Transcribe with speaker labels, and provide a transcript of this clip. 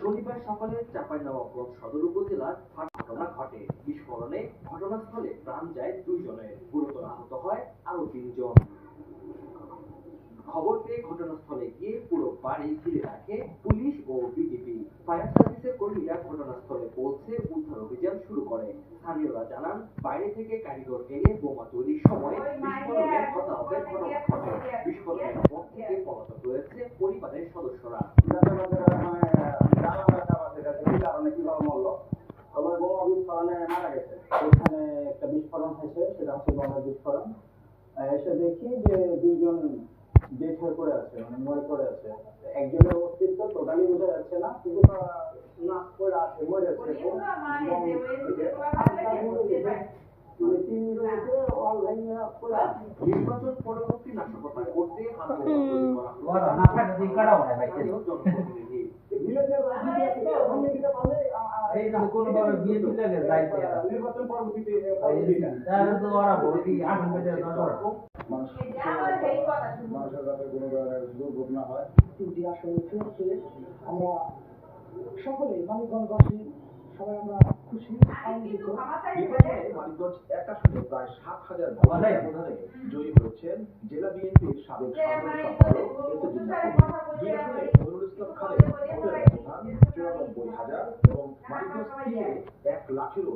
Speaker 1: শনিবার সকালে চাঁপাইনবাবগঞ্জ সদর উপজেলার ঘটনা ঘটে। বিস্ফোরণে ঘটনাস্থলে প্রাণ যায় 2 জনের, গুরুতর আহত হয় আরো 3 জন। খবর পেয়ে ঘটনাস্থলে গিয়ে পুরো বাড়ি ঘিরে রাখে পুলিশ ও বিজিবি। ফায়ার সার্ভিসের কর্মীরা ঘটনাস্থলে পৌঁছে উদ্ধার অভিযান শুরু করে। স্থানীয়রা জানান, বাইরে থেকে কারিগর এনে বোমা তৈরির সময় বিস্ফোরণে হতাহতের ঘটনা ঘটে। বিস্ফোরণের পর থেকে পলাতক রয়েছে পরিবারের সদস্যরা।
Speaker 2: একটা বিস্ফোরণ হয়েছে, সেটা হচ্ছে বোমার বিস্ফোরণ। এসে দেখি যে 2 জন ডেথ হয়ে পড়ে আছে, মানে মরে পড়ে আছে। একজনের অস্তিত্ব টোটালি বোঝা যাচ্ছে না, কিন্তু নাক পড়ে আছে, মরে আছে।
Speaker 1: নির্বাচন পরবর্তী নাশকতা করতে
Speaker 2: নির্বাচন পরবর্তীতে মানুষের যাতে কোনো ধরনের দুর্ঘটনা হয়,
Speaker 3: কিন্তু আসলে আমরা সকলেই মানিকগঞ্জবাসী সবাই আমরা খুশি, আনন্দিত।
Speaker 4: মানিকগঞ্জ 1 আসনে প্রায় 7,000 ভোটারের ব্যবধানে জয়ী হয়েছেন জেলা বিএনপির সাবেক সাধারণ সম্পাদক এসএজি সাকুর। 2 আসনে নজরুল ইসলাম খালেদ ভোটের ব্যবধান 94,000 এবং মানিকগঞ্জ 3-এ 1 লাখেরও